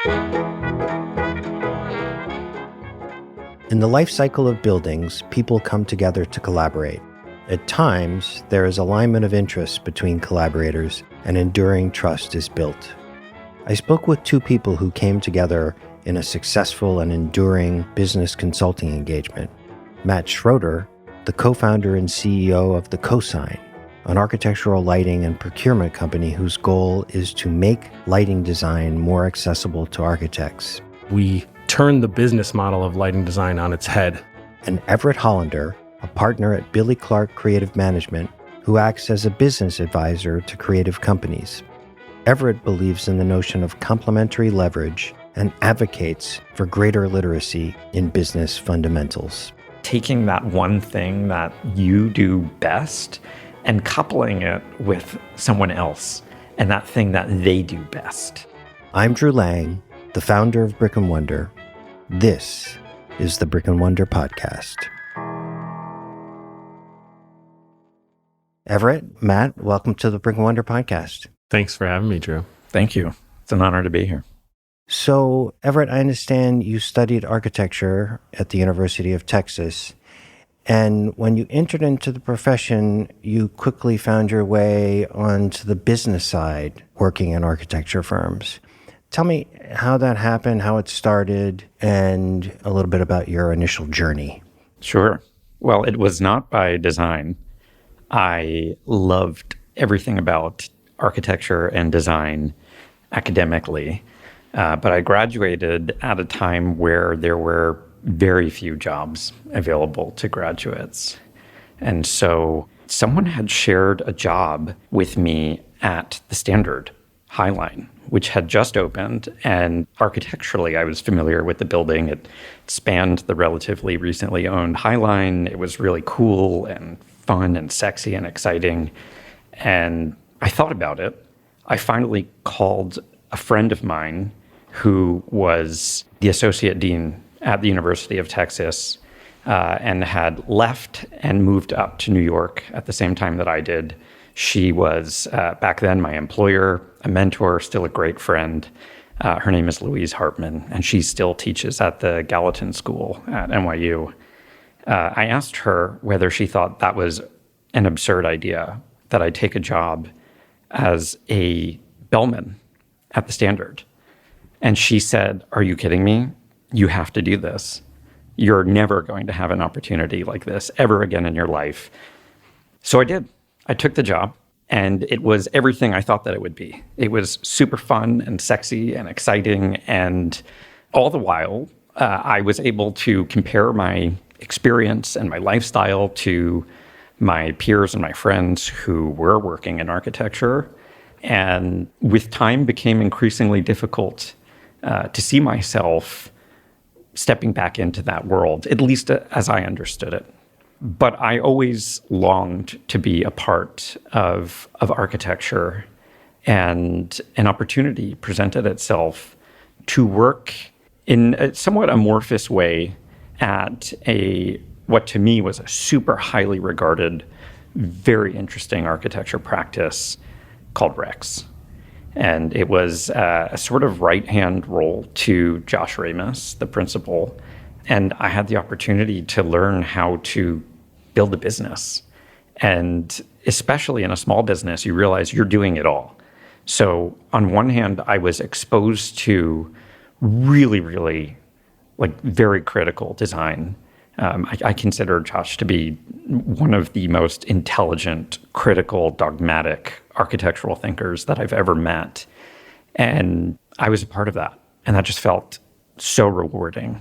In the life cycle of buildings, people come together to collaborate. At times, there is alignment of interests between collaborators and enduring trust is built. I spoke with two people who came together in a successful and enduring business consulting engagement. Matt Schroeder, the co-founder and CEO of The Cosine, an architectural lighting and procurement company whose goal is to make lighting design more accessible to architects. We turned the business model of lighting design on its head. And Everett Hollander, a partner at Billy Clark Creative Management, who acts as a business advisor to creative companies. Everett believes in the notion of complementary leverage and advocates for greater literacy in business fundamentals. Taking that one thing that you do best and coupling it with someone else and that thing that they do best. I'm Drew Lang, the founder of Brick & Wonder. This is the Brick & Wonder Podcast. Everett, Matt, welcome to the Brick & Wonder Podcast. Thanks for having me, Drew. Thank you. It's an honor to be here. So, Everett, I understand you studied architecture at the University of Texas. And when you entered into the profession, you quickly found your way onto the business side, working in architecture firms. Tell me how that happened, how it started, and a little bit about your initial journey. Sure. Well, it was not by design. I loved everything about architecture and design academically, but I graduated at a time where there were very few jobs available to graduates. And so someone had shared a job with me at the Standard Highline, which had just opened. And architecturally, I was familiar with the building. It spanned the relatively recently owned Highline. It was really cool and fun and sexy and exciting. And I thought about it. I finally called a friend of mine who was the associate dean at the University of Texas and had left and moved up to New York at the same time that I did. She was, back then, my employer, a mentor, still a great friend. Her name is Louise Hartman, and she still teaches at the Gallatin School at NYU. I asked her whether she thought that was an absurd idea, that I take a job as a bellman at the Standard. And she said, "Are you kidding me? You have to do this. You're never going to have an opportunity like this ever again in your life." So I did. I took the job, and it was everything I thought that it would be. It was super fun and sexy and exciting, and all the while, I was able to compare my experience and my lifestyle to my peers and my friends who were working in architecture, and with time became increasingly difficult to see myself stepping back into that world, at least as I understood it. But I always longed to be a part of architecture, and an opportunity presented itself to work in a somewhat amorphous way at what to me was a super highly regarded, very interesting architecture practice called Rex. And it was a sort of right-hand role to Josh Ramus, the principal. And I had the opportunity to learn how to build a business. And especially in a small business, you realize you're doing it all. So on one hand, I was exposed to really, really very critical design. I consider Josh to be one of the most intelligent, critical, dogmatic architectural thinkers that I've ever met. And I was a part of that. And that just felt so rewarding.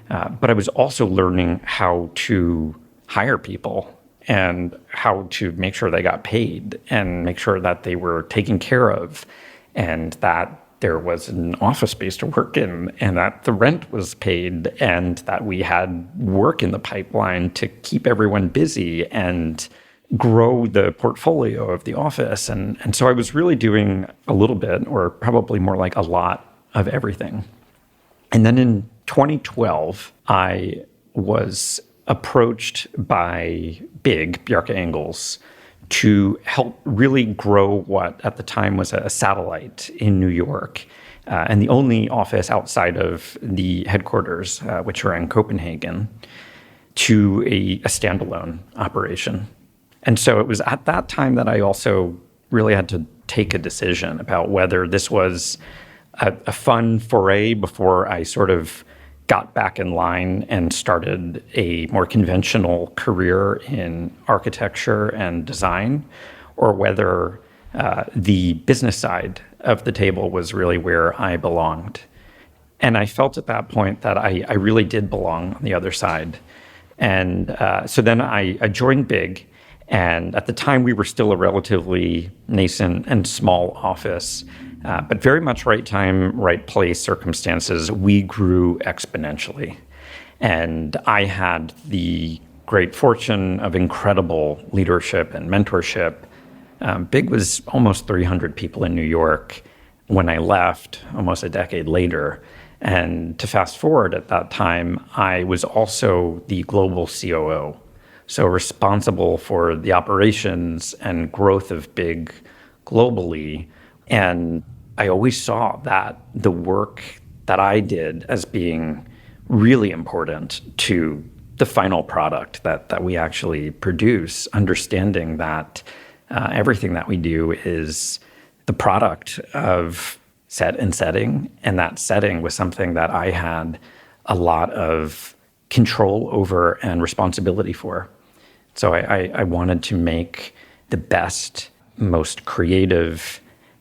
But I was also learning how to hire people and how to make sure they got paid and make sure that they were taken care of and that there was an office space to work in and that the rent was paid and that we had work in the pipeline to keep everyone busy and grow the portfolio of the office. And so I was really doing a little bit, or probably more like a lot, of everything. And then in 2012, I was approached by Bjarke Ingels to help really grow what at the time was a satellite in New York and the only office outside of the headquarters, which are in Copenhagen, to a standalone operation. And so it was at that time that I also really had to take a decision about whether this was a fun foray before I sort of got back in line and started a more conventional career in architecture and design, or whether the business side of the table was really where I belonged. And I felt at that point that I really did belong on the other side. And so then I joined Big. And at the time, we were still a relatively nascent and small office, but very much right time, right place circumstances. We grew exponentially. And I had the great fortune of incredible leadership and mentorship. Big was almost 300 people in New York when I left almost a decade later. And to fast forward at that time, I was also the global COO. So responsible for the operations and growth of Big globally. And I always saw that the work that I did as being really important to the final product that we actually produce, understanding that everything that we do is the product of set and setting. And that setting was something that I had a lot of control over and responsibility for. So I wanted to make the best, most creative,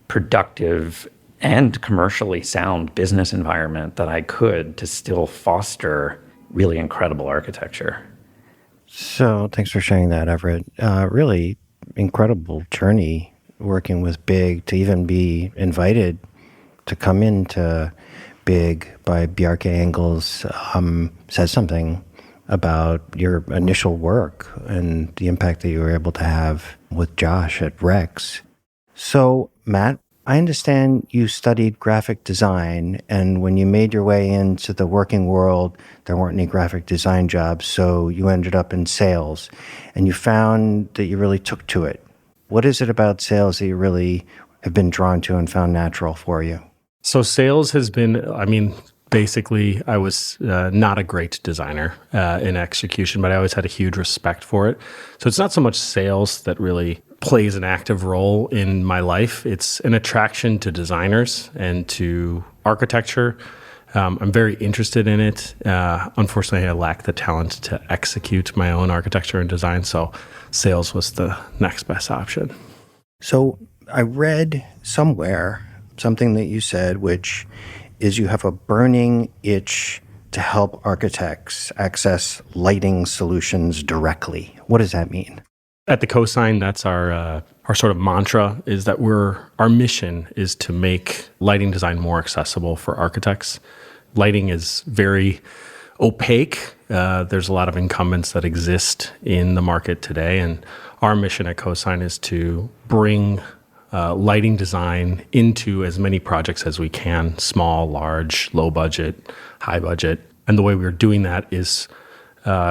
productive, and commercially sound business environment that I could to still foster really incredible architecture. So thanks for sharing that, Everett. Really incredible journey working with Big to even be invited to come into Big by Bjarke Engels says something about your initial work and the impact that you were able to have with Josh at Rex. So, Matt, I understand you studied graphic design, and when you made your way into the working world, there weren't any graphic design jobs, so you ended up in sales, and you found that you really took to it. What is it about sales that you really have been drawn to and found natural for you? So sales has been, basically, I was not a great designer in execution, but I always had a huge respect for it. So it's not so much sales that really plays an active role in my life. It's an attraction to designers and to architecture. I'm very interested in it. Unfortunately, I lack the talent to execute my own architecture and design, so sales was the next best option. So I read somewhere something that you said, which is you have a burning itch to help architects access lighting solutions directly. What does that mean? At the Cosine, that's our sort of mantra, is that our mission is to make lighting design more accessible for architects. Lighting is very opaque. There's a lot of incumbents that exist in the market today, and our mission at Cosine is to bring lighting design into as many projects as we can, small, large, low budget, high budget. And the way we're doing that is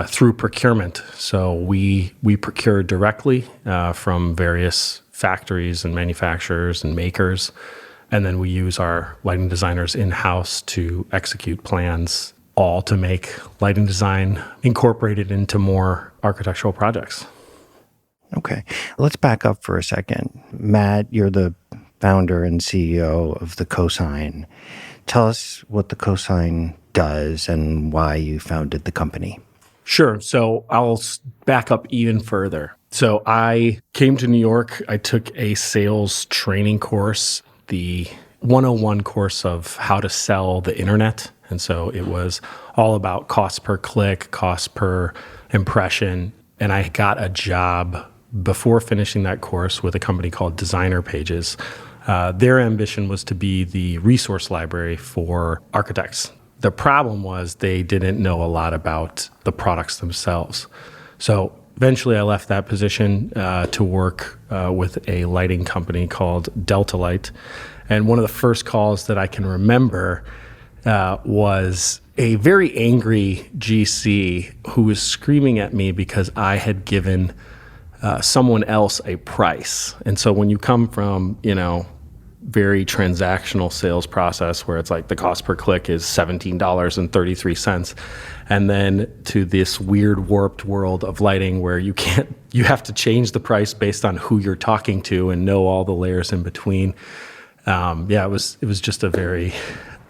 through procurement. So we procure directly from various factories and manufacturers and makers. And then we use our lighting designers in-house to execute plans, all to make lighting design incorporated into more architectural projects. Okay. Let's back up for a second. Matt, you're the founder and CEO of The Cosine. Tell us what The Cosine does and why you founded the company. Sure. So I'll back up even further. So I came to New York. I took a sales training course, the 101 course of how to sell the internet. And so it was all about cost per click, cost per impression. And I got a job before finishing that course with a company called Designer Pages. Their ambition was to be the resource library for architects. The problem was they didn't know a lot about the products themselves. So eventually I left that position to work with a lighting company called Delta Light. And one of the first calls that I can remember was a very angry GC who was screaming at me because I had given someone else a price. And so when you come from, very transactional sales process where it's like the cost per click is $17.33. And then to this weird warped world of lighting where you have to change the price based on who you're talking to and know all the layers in between. It was just a very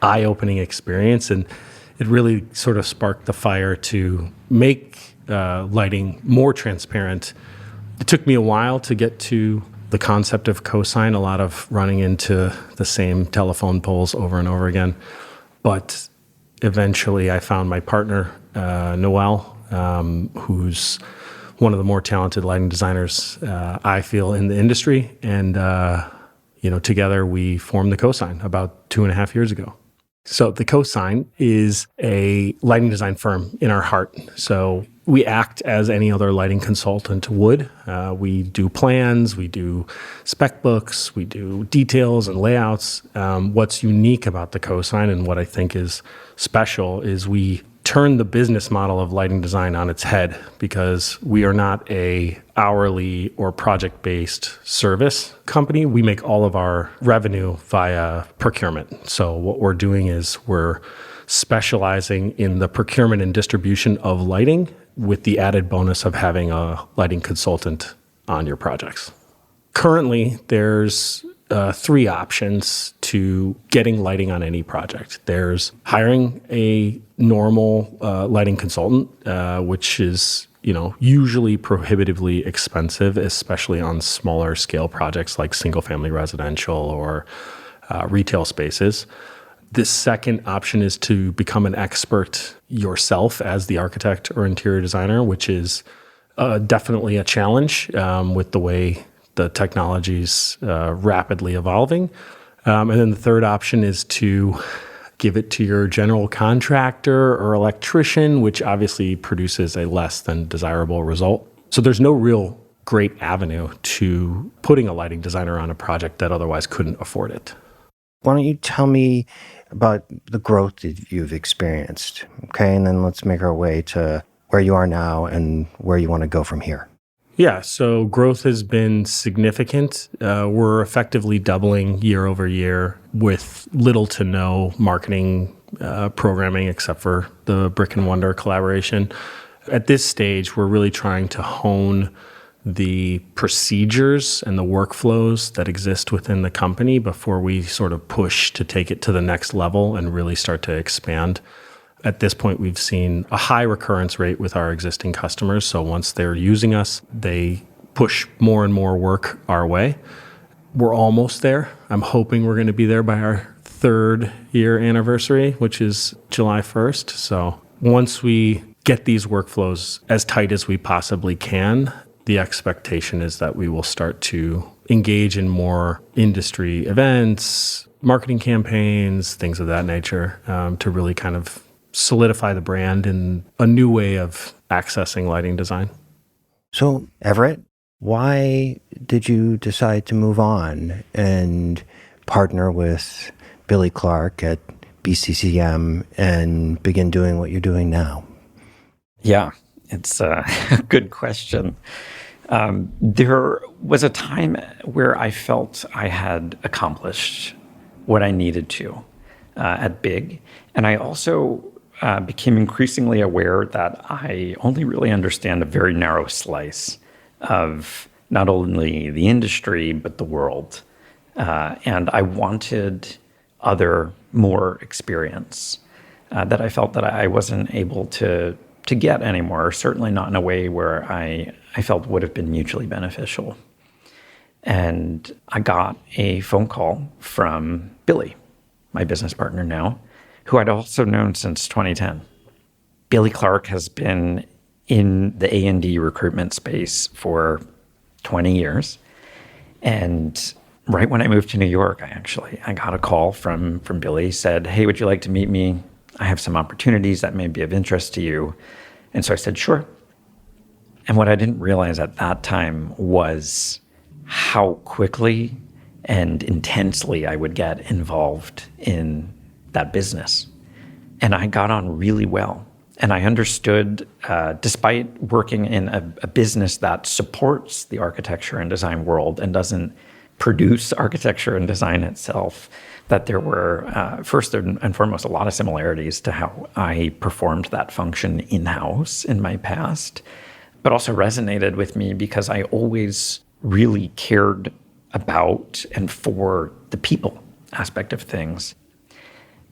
eye-opening experience, and it really sort of sparked the fire to make lighting more transparent. It took me a while to get to the concept of Cosine, a lot of running into the same telephone poles over and over again. But eventually I found my partner, Noel, who's one of the more talented lighting designers I feel in the industry. And, together we formed the Cosine about 2.5 years ago. So the Cosine is a lighting design firm in our heart. So we act as any other lighting consultant would. We do plans, we do spec books, we do details and layouts. What's unique about the Cosine and what I think is special is we turn the business model of lighting design on its head, because we are not a hourly or project-based service company. We make all of our revenue via procurement. So what we're doing is we're specializing in the procurement and distribution of lighting, with the added bonus of having a lighting consultant on your projects. Currently, there's 3 options to getting lighting on any project. There's hiring a normal lighting consultant, which is usually prohibitively expensive, especially on smaller scale projects like single-family residential or retail spaces. The second option is to become an expert yourself as the architect or interior designer, which is definitely a challenge with the way the technology's rapidly evolving. And then the third option is to give it to your general contractor or electrician, which obviously produces a less than desirable result. So there's no real great avenue to putting a lighting designer on a project that otherwise couldn't afford it. Why don't you tell me about the growth that you've experienced, okay? And then let's make our way to where you are now and where you want to go from here. Yeah, so growth has been significant. We're effectively doubling year over year with little to no marketing programming except for the Brick and Wonder collaboration. At this stage, we're really trying to hone the procedures and the workflows that exist within the company before we sort of push to take it to the next level and really start to expand. At this point, we've seen a high recurrence rate with our existing customers. So once they're using us, they push more and more work our way. We're almost there. I'm hoping we're going to be there by our 3rd year anniversary, which is July 1st. So once we get these workflows as tight as we possibly can, the expectation is that we will start to engage in more industry events, marketing campaigns, things of that nature, to really kind of solidify the brand in a new way of accessing lighting design. So, Everett, why did you decide to move on and partner with Billy Clark at BCCM and begin doing what you're doing now? Yeah, it's a good question. There was a time where I felt I had accomplished what I needed to at Big. And I also became increasingly aware that I only really understand a very narrow slice of not only the industry, but the world. And I wanted other, more experience that I felt that I wasn't able to get anymore, or certainly not in a way where I felt would have been mutually beneficial. And I got a phone call from Billy, my business partner now, who I'd also known since 2010. Billy Clark has been in the A&D recruitment space for 20 years. And right when I moved to New York, I got a call from Billy, said, "Hey, would you like to meet me? I have some opportunities that may be of interest to you." And so I said, "Sure." And what I didn't realize at that time was how quickly and intensely I would get involved in that business. And I got on really well. And I understood, despite working in a business that supports the architecture and design world and doesn't produce architecture and design itself, that there were, first and foremost, a lot of similarities to how I performed that function in-house in my past, but also resonated with me because I always really cared about and for the people aspect of things.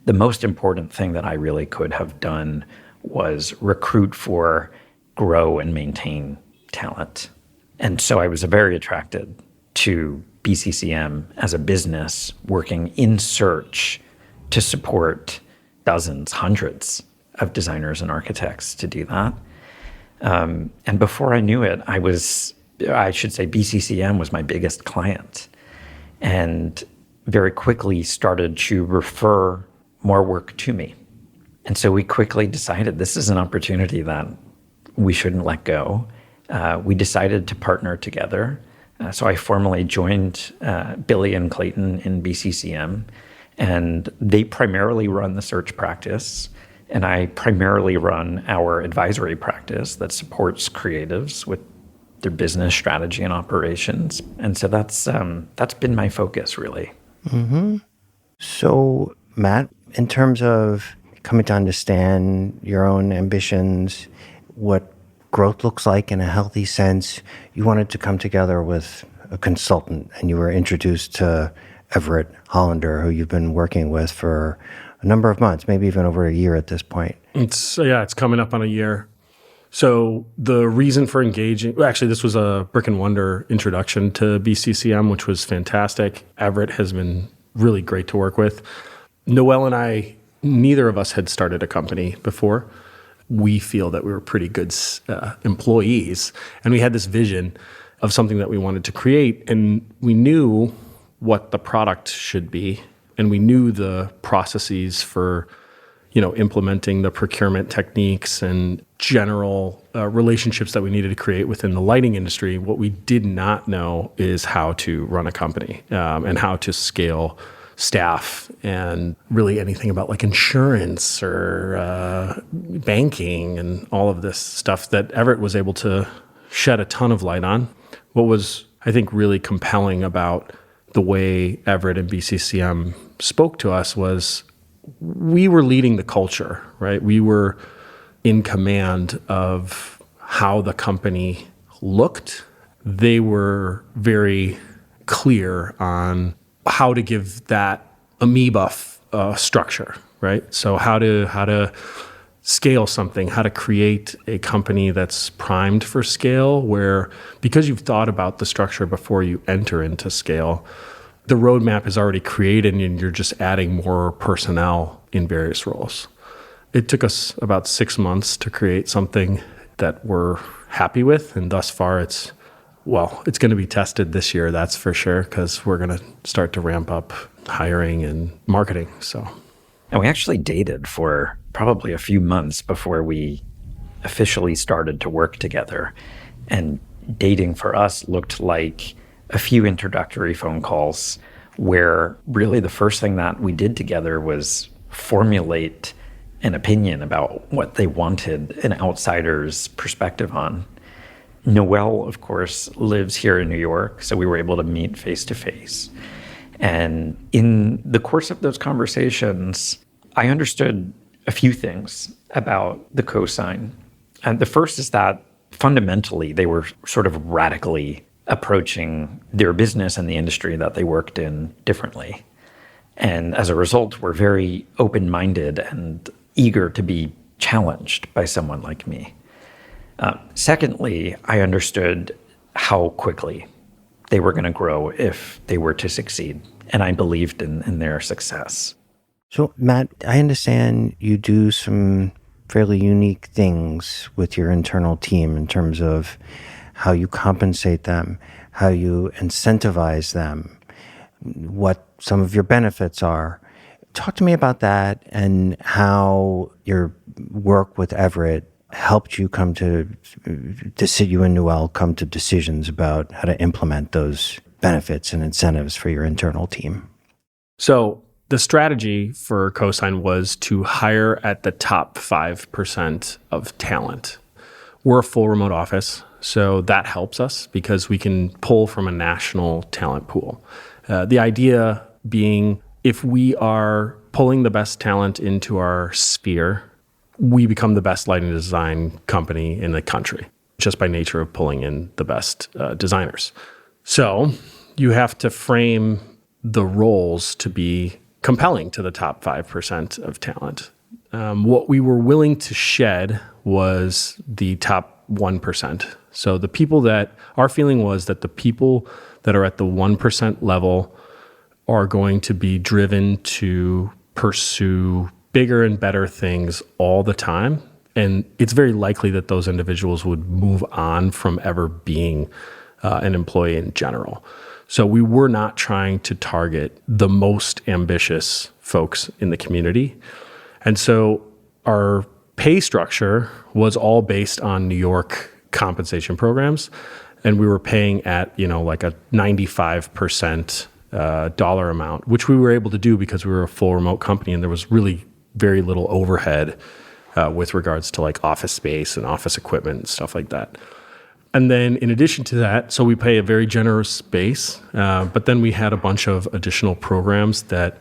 The most important thing that I really could have done was recruit for, grow, and maintain talent. And so I was very attracted to BCCM as a business working in search to support dozens, hundreds of designers and architects to do that. And before I knew it, BCCM was my biggest client, and very quickly started to refer more work to me. And so we quickly decided this is an opportunity that we shouldn't let go. We decided to partner together. So I formally joined Billy and Clayton in BCCM, and they primarily run the search practice, and I primarily run our advisory practice that supports creatives with their business strategy and operations. And so that's been my focus, really. Mm-hmm. So, Matt, in terms of coming to understand your own ambitions, what growth looks like in a healthy sense, you wanted to come together with a consultant, and you were introduced to Everett Hollander, who you've been working with for a number of months, maybe even over a year at this point. It's coming up on a year. So the reason for engaging, actually, this was a Brick and Wonder introduction to BCCM, which was fantastic. Everett has been really great to work with. Noelle and I, neither of us had started a company before. We feel that we were pretty good employees, and we had this vision of something that we wanted to create, and we knew what the product should be, and we knew the processes for, implementing the procurement techniques and general relationships that we needed to create within the lighting industry. What we did not know is how to run a company and how to scale staff and really anything about like insurance or banking and all of this stuff that Everett was able to shed a ton of light on. What was, I think, really compelling about the way Everett and BCCM spoke to us was we were leading the culture, right? We were in command of how the company looked. They were very clear on how to give that amoeba structure, right? So how to scale something, how to create a company that's primed for scale, where because you've thought about the structure before you enter into scale, the roadmap is already created and you're just adding more personnel in various roles. It took us about 6 months to create something that we're happy with, and thus far it's going to be tested this year, that's for sure, because we're going to start to ramp up hiring and marketing. And we actually dated for probably a few months before we officially started to work together. And dating for us looked like a few introductory phone calls where really the first thing that we did together was formulate an opinion about what they wanted an outsider's perspective on. Noelle, of course, lives here in New York, so we were able to meet face to face. And in the course of those conversations, I understood a few things about the Cosine. And the first is that fundamentally, they were sort of radically approaching their business and the industry that they worked in differently. And as a result, were very open-minded and eager to be challenged by someone like me. Secondly, I understood how quickly they were going to grow if they were to succeed, and I believed in their success. So, Matt, I understand you do some fairly unique things with your internal team in terms of how you compensate them, how you incentivize them, what some of your benefits are. Talk to me about that and how your work with Everett helped you you and Noelle come to decisions about how to implement those benefits and incentives for your internal team. So the strategy for Cosine was to hire at the top 5% of talent. We're a full remote office, So that helps us because we can pull from a national talent pool. The idea being if we are pulling the best talent into our sphere, we become the best lighting design company in the country just by nature of pulling in the best designers. So you have to frame the roles to be compelling to the top 5% of talent. What we were willing to shed was the top 1%. So the people that our feeling was that the people that are at the 1% level are going to be driven to pursue bigger and better things all the time. And it's very likely that those individuals would move on from ever being an employee in general. So we were not trying to target the most ambitious folks in the community. And so our pay structure was all based on New York compensation programs. And we were paying at, like a 95% dollar amount, which we were able to do because we were a full remote company and there was really very little overhead with regards to like office space and office equipment and stuff like that. And then in addition to that, so we pay a very generous base, but then we had a bunch of additional programs that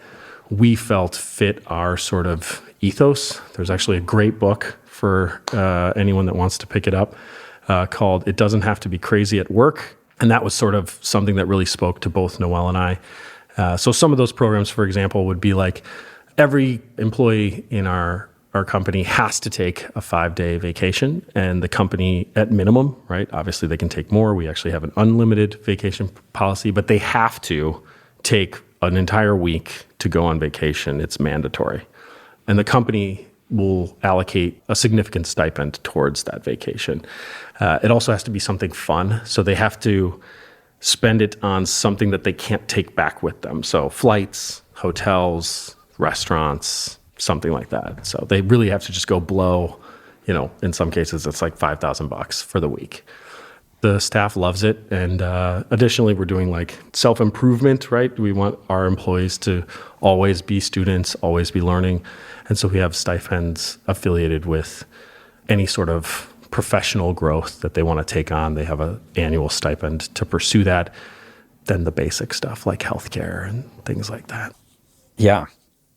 we felt fit our sort of ethos. There's actually a great book for anyone that wants to pick it up called It Doesn't Have to Be Crazy at Work. And that was sort of something that really spoke to both Noelle and I. So some of those programs, for example, would be like every employee in our company has to take a 5-day vacation, and the company at minimum, right? Obviously they can take more. We actually have an unlimited vacation policy, but they have to take an entire week to go on vacation. It's mandatory. And the company will allocate a significant stipend towards that vacation. It also has to be something fun. So they have to spend it on something that they can't take back with them. So flights, hotels, restaurants, something like that. So they really have to just go blow, in some cases it's like $5,000 for the week. The staff loves it. And additionally, we're doing like self-improvement, right? We want our employees to always be students, always be learning. And so we have stipends affiliated with any sort of professional growth that they want to take on. They have an annual stipend to pursue that. Then the basic stuff like healthcare and things like that. Yeah.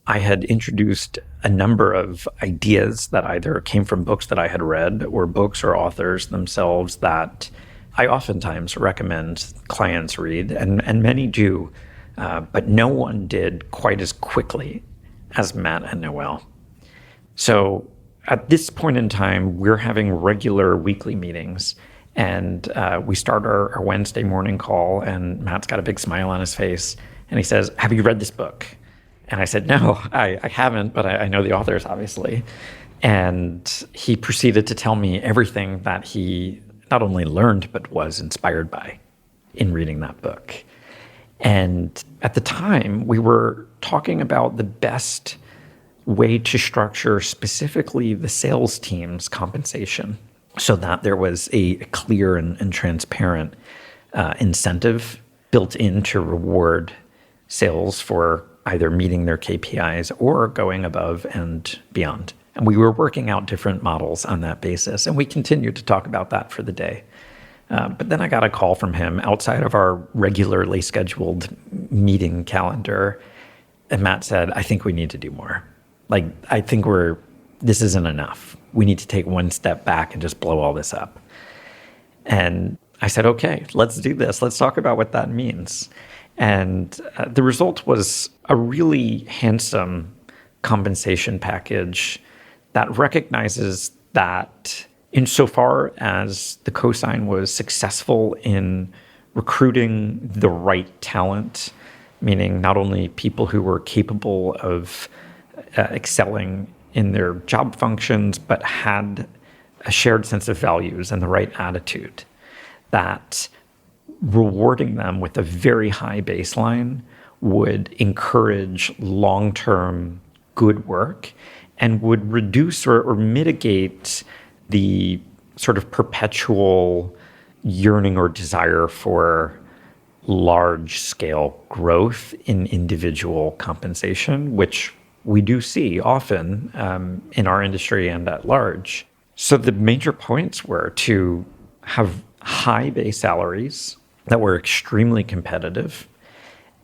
I had introduced a number of ideas that either came from books that I had read or books or authors themselves that I oftentimes recommend clients read, and many do, but no one did quite as quickly as Matt and Noelle. So at this point in time, we're having regular weekly meetings, and we start our Wednesday morning call, and Matt's got a big smile on his face, and he says, "Have you read this book?" And I said, "No, I haven't, but I know the authors, obviously." And he proceeded to tell me everything that he not only learned, but was inspired by in reading that book. And at the time, we were talking about the best way to structure specifically the sales team's compensation so that there was a clear and transparent incentive built in to reward sales for either meeting their KPIs or going above and beyond. And we were working out different models on that basis. And we continued to talk about that for the day. But then I got a call from him outside of our regularly scheduled meeting calendar. And Matt said, "I think we need to do more. I think this isn't enough. We need to take one step back and just blow all this up." And I said, "Okay, let's do this. Let's talk about what that means." And the result was a really handsome compensation package that recognizes that insofar as the Cosine was successful in recruiting the right talent, meaning not only people who were capable of excelling in their job functions, but had a shared sense of values and the right attitude, that rewarding them with a very high baseline would encourage long-term good work and would reduce or mitigate the sort of perpetual yearning or desire for large-scale growth in individual compensation, which we do see often in our industry and at large. So the major points were to have high base salaries that were extremely competitive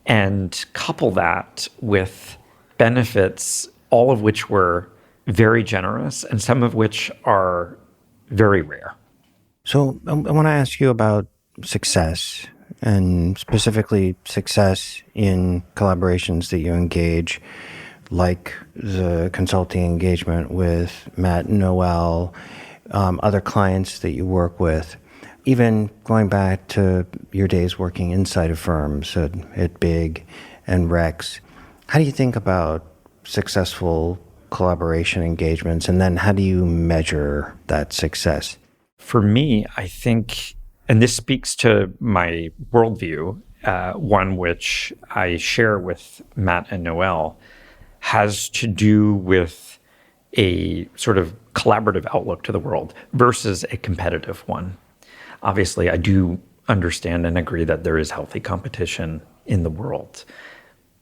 and couple that with benefits, all of which were very generous and some of which are very rare. So I want to ask you about success, and specifically success in collaborations that you engage, like the consulting engagement with Matt and Noel, other clients that you work with, even going back to your days working inside of firms at Big and Rex. How do you think about successful collaboration engagements, and then how do you measure that success? For me, I think, and this speaks to my worldview, one which I share with Matt and Noel, has to do with a sort of collaborative outlook to the world versus a competitive one. Obviously, I do understand and agree that there is healthy competition in the world,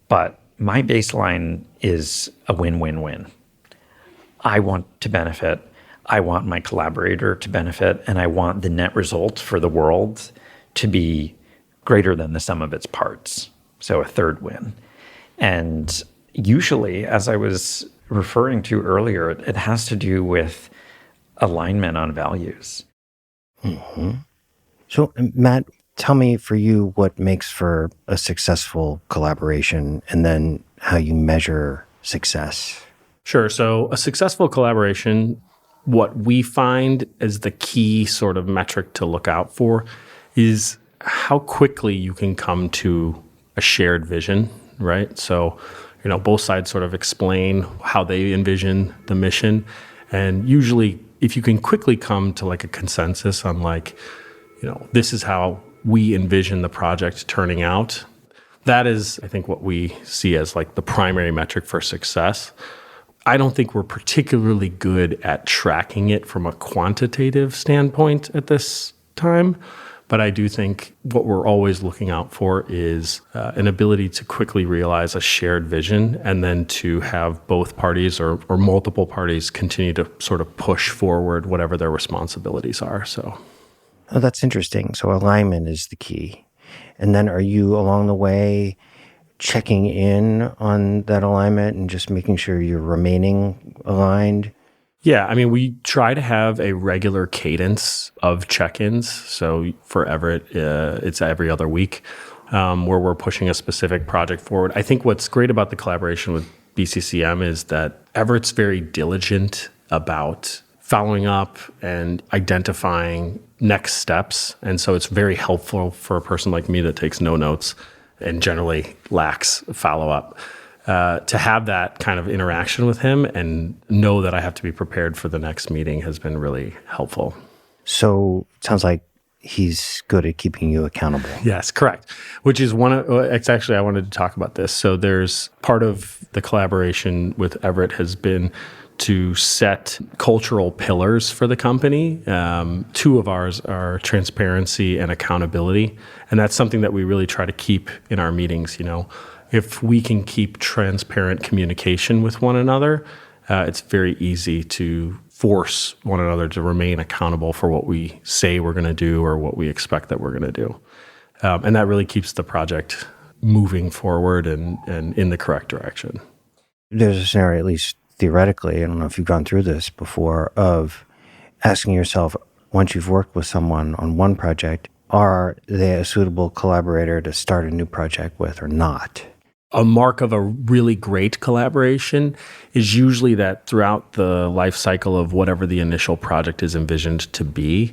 but my baseline is a win-win-win. I want to benefit. I want my collaborator to benefit, and I want the net result for the world to be greater than the sum of its parts. So a third win. And usually, as I was referring to earlier, it has to do with alignment on values. Mm-hmm. So, Matt, tell me for you what makes for a successful collaboration, and then how you measure success. Sure. So a successful collaboration, what we find as the key sort of metric to look out for is how quickly you can come to a shared vision, right? So, both sides sort of explain how they envision the mission. And usually if you can quickly come to like a consensus on like, this is how we envision the project turning out, that is, I think, what we see as like the primary metric for success. I don't think we're particularly good at tracking it from a quantitative standpoint at this time, but I do think what we're always looking out for is an ability to quickly realize a shared vision, and then to have both parties or multiple parties continue to sort of push forward whatever their responsibilities are. So, Oh, that's interesting. So alignment is the key. And then are you along the way checking in on that alignment and just making sure you're remaining aligned? Yeah, I mean, we try to have a regular cadence of check-ins. So for Everett, it's every other week where we're pushing a specific project forward. I think what's great about the collaboration with BCCM is that Everett's very diligent about following up and identifying next steps. And so it's very helpful for a person like me that takes no notes and generally lacks follow-up. To have that kind of interaction with him and know that I have to be prepared for the next meeting has been really helpful. So it sounds like he's good at keeping you accountable. Yes, correct. Which is it's actually, I wanted to talk about this. So there's part of the collaboration with Everett has been to set cultural pillars for the company. Two of ours are transparency and accountability. And that's something that we really try to keep in our meetings. If we can keep transparent communication with one another, it's very easy to force one another to remain accountable for what we say we're going to do or what we expect that we're going to do. And that really keeps the project moving forward and in the correct direction. There's a scenario, at least theoretically, I don't know if you've gone through this before, of asking yourself, once you've worked with someone on one project, are they a suitable collaborator to start a new project with or not? A mark of a really great collaboration is usually that throughout the life cycle of whatever the initial project is envisioned to be,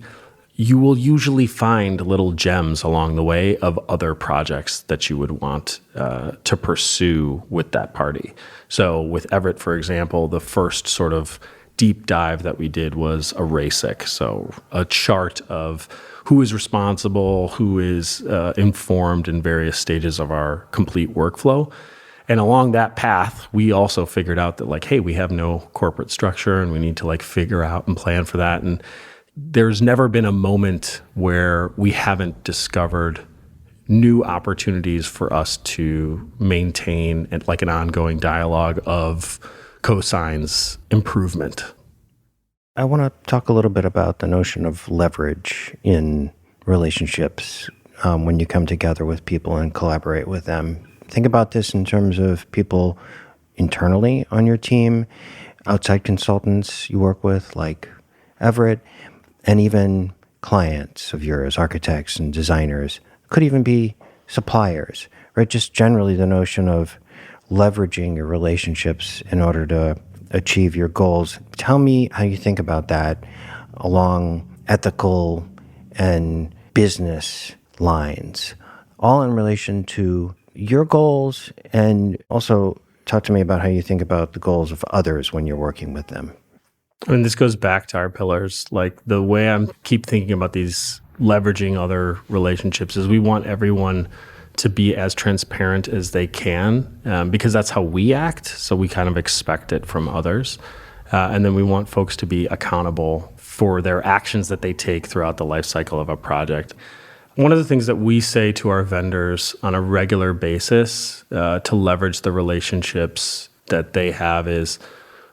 you will usually find little gems along the way of other projects that you would want to pursue with that party. So with Everett, for example, the first sort of deep dive that we did was a RACIC, so a chart of who is responsible, who is informed in various stages of our complete workflow. And along that path, we also figured out that hey, we have no corporate structure and we need to figure out and plan for that. And there's never been a moment where we haven't discovered new opportunities for us to maintain an ongoing dialogue of Cosine's improvement. I want to talk a little bit about the notion of leverage in relationships when you come together with people and collaborate with them. Think about this in terms of people internally on your team, outside consultants you work with like Everett, and even clients of yours, architects and designers, could even be suppliers, right? Just generally the notion of leveraging your relationships in order to achieve your goals. Tell me how you think about that along ethical and business lines, all in relation to your goals, and also talk to me about how you think about the goals of others when you're working with them. I mean, this goes back to our pillars. Like the way I'm keep thinking about these leveraging other relationships is we want everyone to be as transparent as they can because that's how we act. So we kind of expect it from others. And then we want folks to be accountable for their actions that they take throughout the life cycle of a project. One of the things that we say to our vendors on a regular basis to leverage the relationships that they have is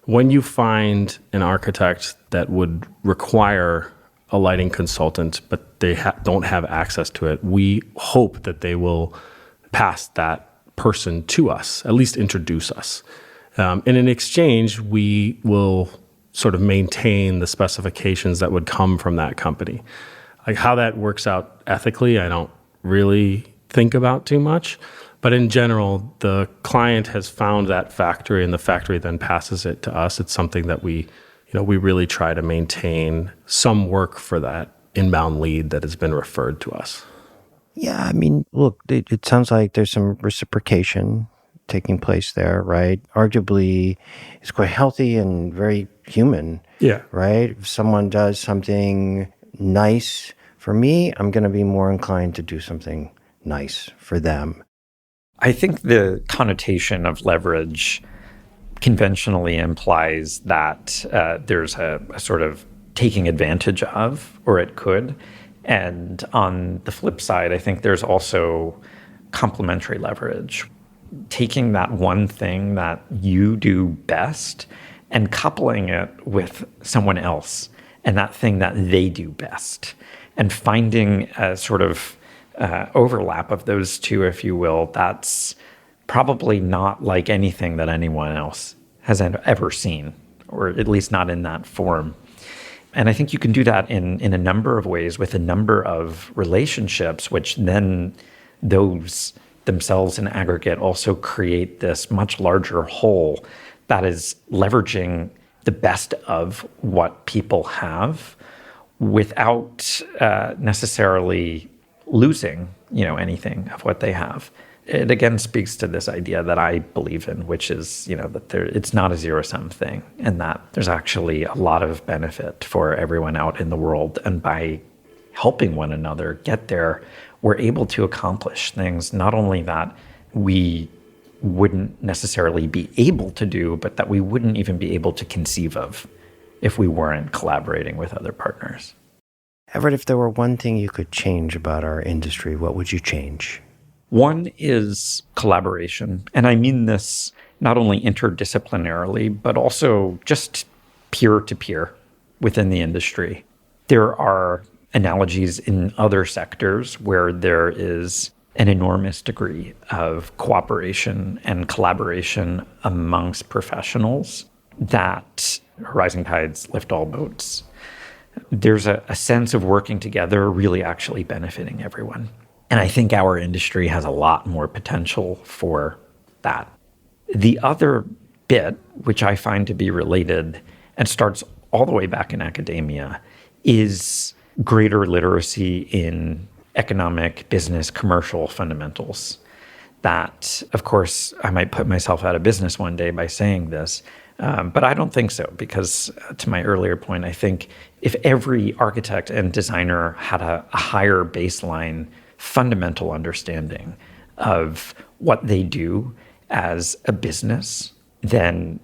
when you find an architect that would require a lighting consultant, but they don't have access to it, we hope that they will pass that person to us, at least introduce us. And in exchange, we will sort of maintain the specifications that would come from that company. Like how that works out ethically, I don't really think about too much. But in general, the client has found that factory and the factory then passes it to us. It's something that we really try to maintain some work for that inbound lead that has been referred to us. Yeah, I mean, look, it sounds like there's some reciprocation taking place there, right? Arguably, it's quite healthy and very human, Yeah. right? If someone does something nice for me, I'm going to be more inclined to do something nice for them. I think the connotation of leverage conventionally implies that there's a sort of taking advantage of, or it could. And on the flip side, I think there's also complementary leverage. Taking that one thing that you do best and coupling it with someone else and that thing that they do best, and finding a sort of overlap of those two, if you will, that's probably not like anything that anyone else has ever seen, or at least not in that form. And I think you can do that in a number of ways with a number of relationships, which then those themselves in aggregate also create this much larger whole that is leveraging the best of what people have without necessarily losing, anything of what they have. It again speaks to this idea that I believe in, which is, that it's not a zero-sum thing, and that there's actually a lot of benefit for everyone out in the world. And by helping one another get there, we're able to accomplish things not only that we wouldn't necessarily be able to do, but that we wouldn't even be able to conceive of if we weren't collaborating with other partners. Everett, if there were one thing you could change about our industry, what would you change? One is collaboration. And I mean this not only interdisciplinarily, but also just peer-to-peer within the industry. There are analogies in other sectors where there is an enormous degree of cooperation and collaboration amongst professionals that rising tides lift all boats. There's a sense of working together really actually benefiting everyone. And I think our industry has a lot more potential for that. The other bit, which I find to be related and starts all the way back in academia, is greater literacy in economic, business, commercial fundamentals. That, of course, I might put myself out of business one day by saying this, but I don't think so, because to my earlier point, I think if every architect and designer had a higher baseline fundamental understanding of what they do as a business, then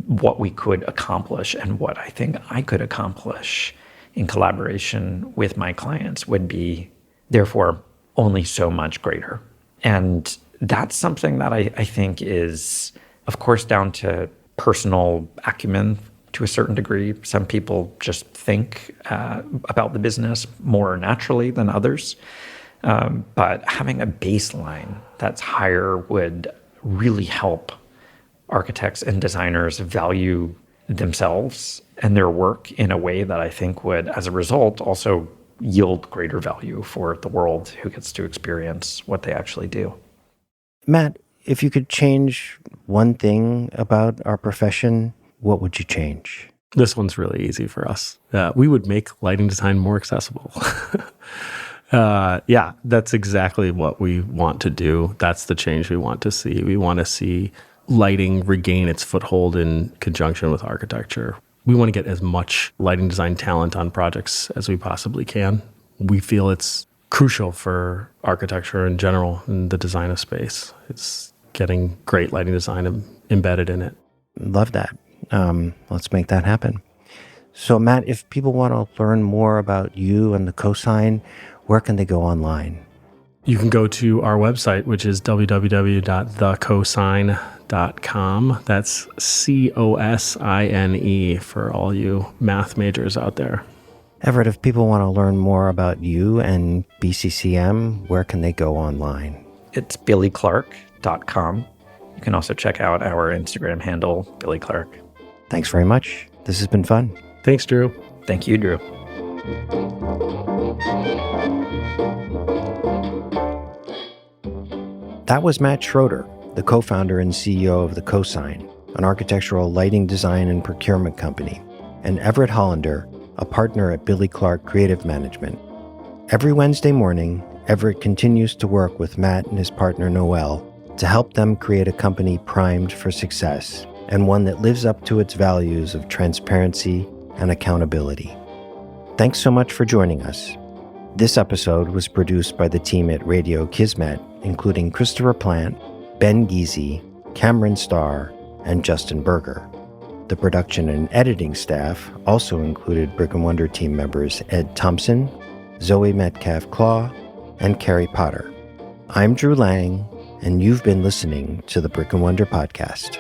what we could accomplish and what I think I could accomplish in collaboration with my clients would be, therefore, only so much greater. And that's something that I think is, of course, down to personal acumen to a certain degree. Some people just think about the business more naturally than others. But having a baseline that's higher would really help architects and designers value themselves and their work in a way that I think would, as a result, also yield greater value for the world who gets to experience what they actually do. Matt, if you could change one thing about our profession, what would you change? This one's really easy for us. We would make lighting design more accessible. Yeah, that's exactly what we want to do. That's the change we want to see. We want to see lighting regain its foothold in conjunction with architecture. We want to get as much lighting design talent on projects as we possibly can. We feel it's crucial for architecture in general in the design of space. It's getting great lighting design embedded in it. Love that. Let's make that happen. So, Matt, if people want to learn more about you and the Cosine, where can they go online? You can go to our website, which is www.thecosine.com. That's COSINE for all you math majors out there. Everett, if people want to learn more about you and BCCM, where can they go online? It's billyclark.com. You can also check out our Instagram handle, Billy Clark. Thanks very much. This has been fun. Thanks, Drew. Thank you, Drew. That was Matt Schroeder, the co-founder and CEO of The Cosine, an architectural lighting design and procurement company, and Everett Hollander, a partner at Billy Clark Creative Management. Every Wednesday morning, Everett continues to work with Matt and his partner Noel to help them create a company primed for success and one that lives up to its values of transparency and accountability. Thanks so much for joining us. This episode was produced by the team at Radio Kismet, including Christopher Plant, Ben Giese, Cameron Starr, and Justin Berger. The production and editing staff also included Brick & Wonder team members Ed Thompson, Zoe Metcalf-Claw, and Carrie Potter. I'm Drew Lang, and you've been listening to the Brick & Wonder podcast.